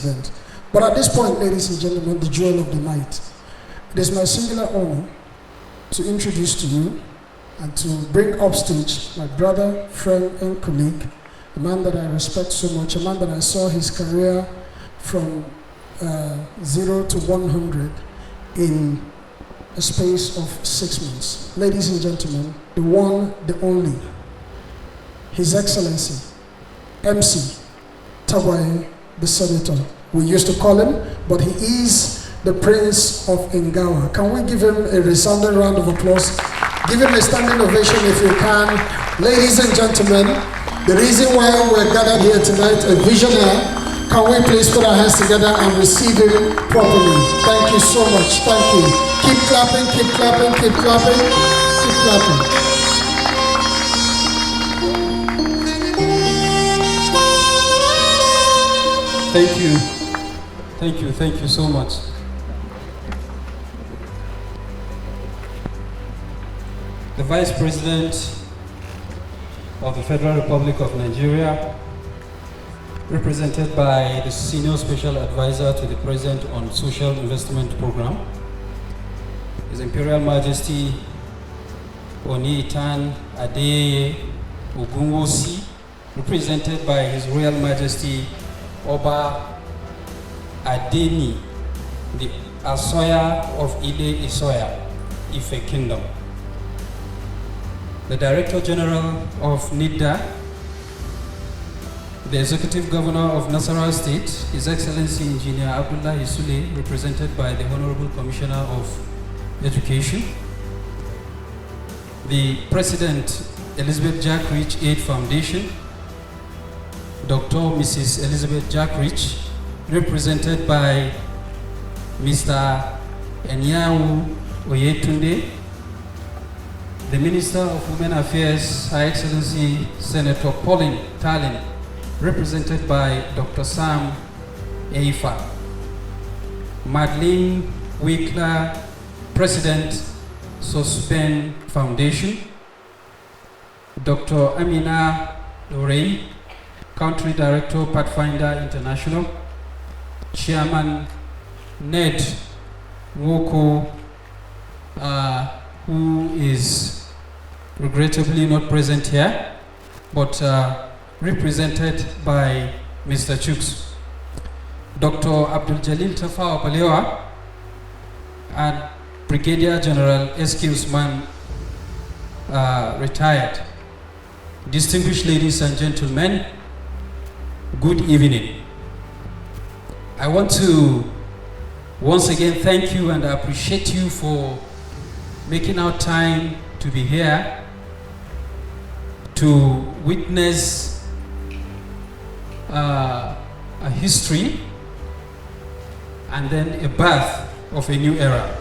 event. But at this point, ladies and gentlemen, the jewel of the night, it is my singular honor to introduce to you and to bring upstage my brother, friend, and colleague, a man that I respect so much, a man that I saw his career from 0 to 100 in a space of 6 months. Ladies and gentlemen, the one, the only, His Excellency, MC Tagwaye, the Senator. We used to call him, but he is the Prince of Ngawa. Can we give him a resounding round of applause? Give him a standing ovation if you can. Ladies and gentlemen, the reason why we're gathered here tonight, a visionary. Can we please put our hands together and receive him properly? Thank you so much. Thank you. Keep clapping, keep clapping, keep clapping, keep clapping. Thank you. Thank you. Thank you so much. The Vice President of the Federal Republic of Nigeria, represented by the Senior Special Advisor to the President on Social Investment Program, His Imperial Majesty Onitan Adeyeye Ogunwosi, represented by His Royal Majesty Oba Adeni, the Asoya of Ile Isoya, Ife Kingdom, the Director General of NIDA, the Executive Governor of Nasarawa State, His Excellency Engineer Abdullah Isule, represented by the Honorable Commissioner of Education, the President Elizabeth Jack Rich Aid Foundation, Dr. Mrs. Elizabeth Jack Rich, represented by Mr. Enyawu Oyetunde, the Minister of Women Affairs, Her Excellency Senator Pauline Talin, represented by Dr. Sam Eifa, Madeleine Wickler, President, Sospen Foundation, Dr. Amina Lorey, Country Director, Pathfinder International, Chairman Ned Nwoko, who is regrettably not present here, but represented by Mr. Chuks, Dr. Abdul Jalil Tafawa Balewa, and Brigadier General S.K. Usman, retired. Distinguished ladies and gentlemen, good evening. I want to once again thank you and appreciate you for making our time to be here to witness a history and then a birth of a new era.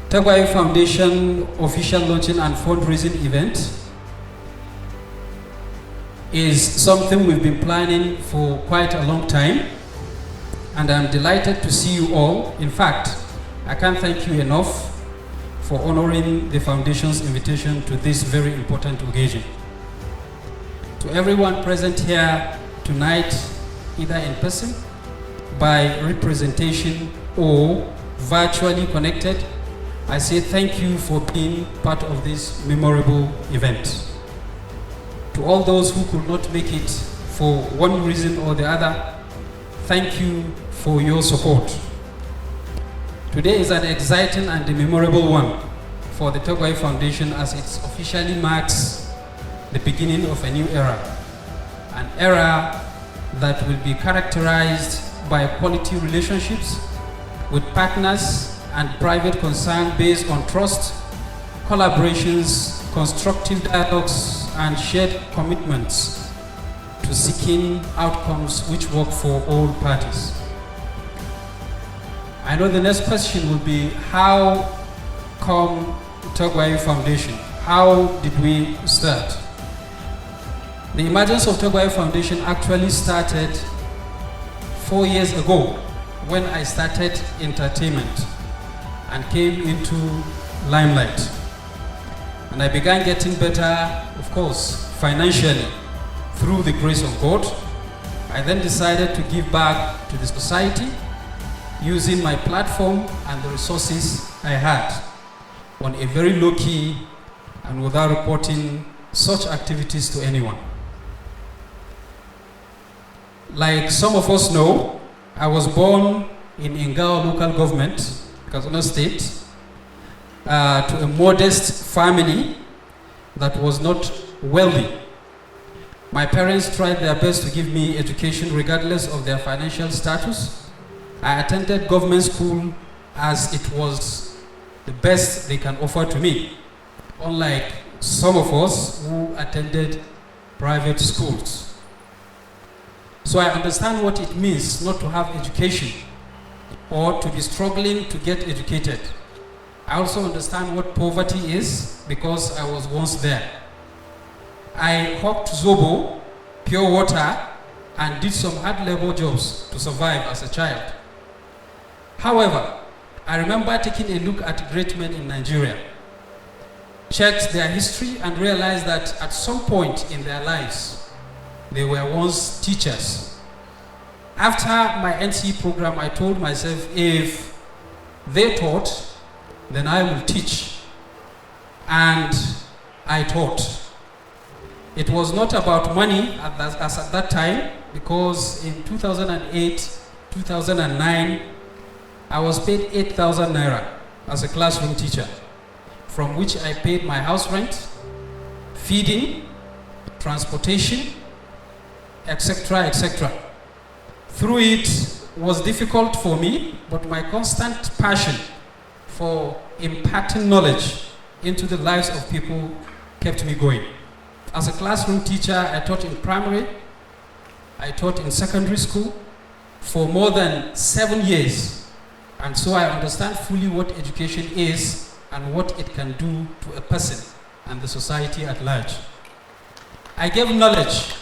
Tagwaye Foundation official launching and fundraising event is something we've been planning for quite a long time, and I'm delighted to see you all. In fact, I can't thank you enough for honoring the Foundation's invitation to this very important occasion. To everyone present here tonight, either in person, by representation, or virtually connected, I say thank you for being part of this memorable event. To all those who could not make it for one reason or the other, thank you for your support. Today is an exciting and a memorable one for the Tagwaye Foundation, as it officially marks the beginning of a new era. An era that will be characterized by quality relationships with partners and private concern based on trust, collaborations, constructive dialogues, and shared commitments to seeking outcomes which work for all parties. I know the next question will be, how come Tagwaye Foundation? How did we start? The emergence of Tagwaye Foundation actually started 4 years ago when I started entertainment and came into limelight. And I began getting better, of course, financially through the grace of God. I then decided to give back to the society using my platform and the resources I had on a very low key and without reporting such activities to anyone. Like some of us know, I was born in Ingao local government, Kaduna State, to a modest family that was not wealthy. My parents tried their best to give me education regardless of their financial status. I attended government school as it was the best they can offer to me, unlike some of us who attended private schools. So I understand what it means not to have education or to be struggling to get educated. I also understand what poverty is because I was once there. I hawked zobo, pure water, and did some hard labor jobs to survive as a child. However, I remember taking a look at great men in Nigeria, checked their history, and realized that at some point in their lives, they were once teachers. After my NCE program, I told myself, if they taught, then I will teach. And I taught. It was not about money as at that time, because in 2008, 2009, I was paid 8,000 naira as a classroom teacher, from which I paid my house rent, feeding, transportation, etc., etc. Through it was difficult for me, but my constant passion for imparting knowledge into the lives of people kept me going. As a classroom teacher, I taught in primary, I taught in secondary school for more than 7 years. And so I understand fully what education is and what it can do to a person and the society at large. I gave knowledge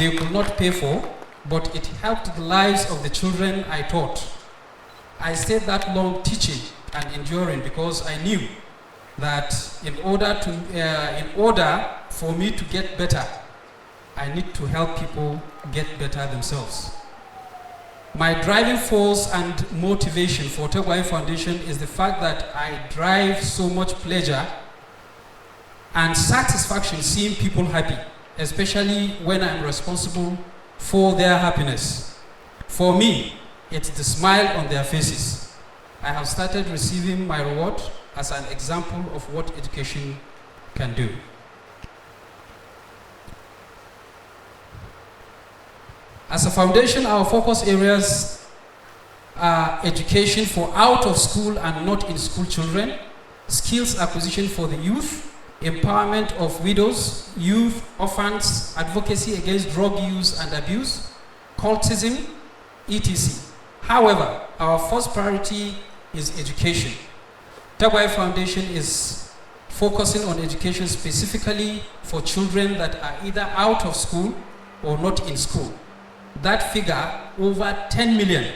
they could not pay for, but it helped the lives of the children I taught. I stayed that long teaching and enduring because I knew that in order for me to get better, I need to help people get better themselves. My driving force and motivation for Tagwaye Foundation is the fact that I derive so much pleasure and satisfaction seeing people happy, especially when I'm responsible for their happiness. For me, it's the smile on their faces. I have started receiving my reward as an example of what education can do. As a foundation, our focus areas are education for out of school and not in school children, skills acquisition for the youth, empowerment of widows, youth, orphans, advocacy against drug use and abuse, cultism, etc. However, our first priority is education. Tagwaye Foundation is focusing on education specifically for children that are either out of school or not in school. That figure, over 10 million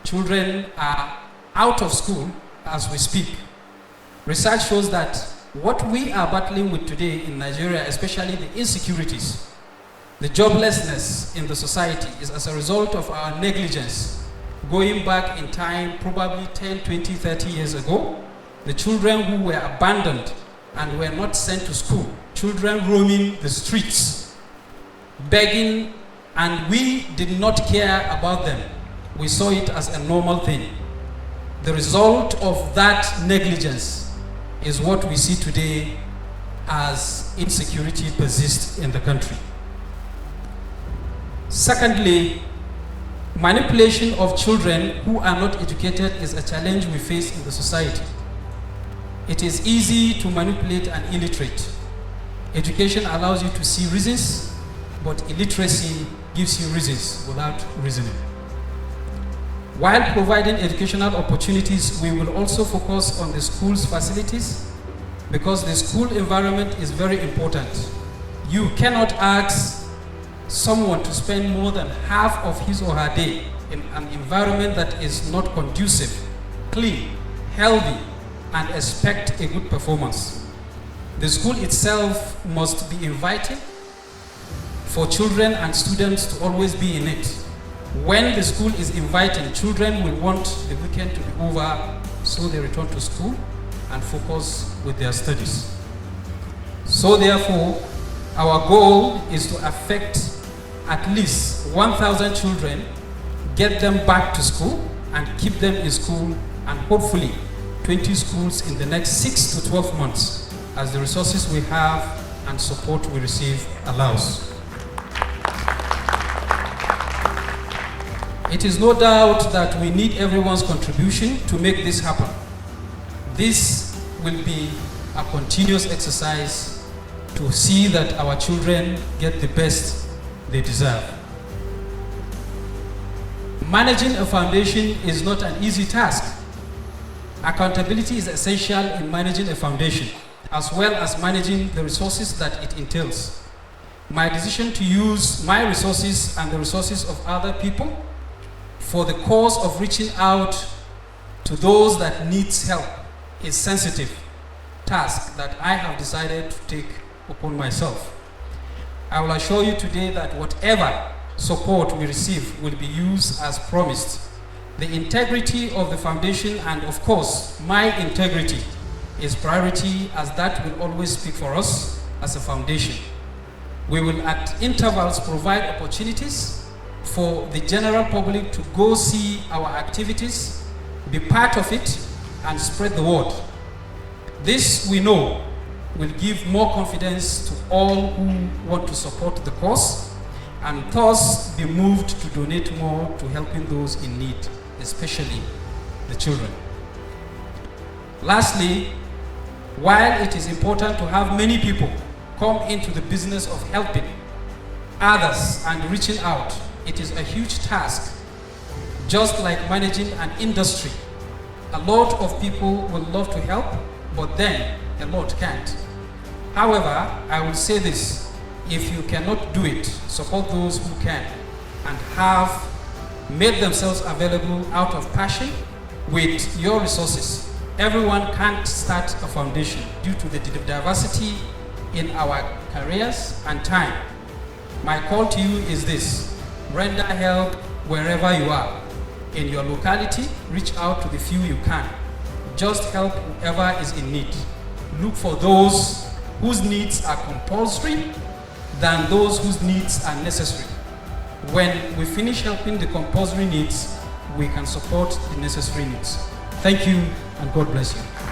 children are out of school as we speak. Research shows that what we are battling with today in Nigeria, especially the insecurities, the joblessness in the society, is as a result of our negligence. Going back in time, probably 10, 20, 30 years ago, the children who were abandoned and were not sent to school, children roaming the streets, begging, and we did not care about them. We saw it as a normal thing. The result of that negligence is what we see today as insecurity persists in the country. Secondly, manipulation of children who are not educated is a challenge we face in the society. It is easy to manipulate an illiterate. Education allows you to see reasons, but illiteracy gives you reasons without reasoning. While providing educational opportunities, we will also focus on the school's facilities because the school environment is very important. You cannot ask someone to spend more than half of his or her day in an environment that is not conducive, clean, healthy, and expect a good performance. The school itself must be inviting, for children and students to always be in it. When the school is inviting, children will want the weekend to be over, so they return to school and focus with their studies. So therefore, our goal is to affect at least 1,000 children, get them back to school and keep them in school, and hopefully 20 schools in the next 6 to 12 months as the resources we have and support we receive allows. It is no doubt that we need everyone's contribution to make this happen. This will be a continuous exercise to see that our children get the best they deserve. Managing a foundation is not an easy task. Accountability is essential in managing a foundation, as well as managing the resources that it entails. My decision to use my resources and the resources of other people for the cause of reaching out to those that needs help is sensitive task that I have decided to take upon myself. I will assure you today that whatever support we receive will be used as promised. The integrity of the foundation and of course my integrity is priority, as that will always speak for us as a foundation. We will at intervals provide opportunities for the general public to go see our activities, be part of it, and spread the word. This, we know, will give more confidence to all who want to support the cause and thus be moved to donate more to helping those in need, especially the children. Lastly, while it is important to have many people come into the business of helping others and reaching out, it is a huge task. Just like managing an industry, a lot of people would love to help, but then a lot can't. However, I will say this: if you cannot do it, support those who can and have made themselves available out of passion with your resources. Everyone can't start a foundation due to the diversity in our careers and time. My call to you is this: render help wherever you are. In your locality, reach out to the few you can. Just help whoever is in need. Look for those whose needs are compulsory than those whose needs are necessary. When we finish helping the compulsory needs, we can support the necessary needs. Thank you, and God bless you.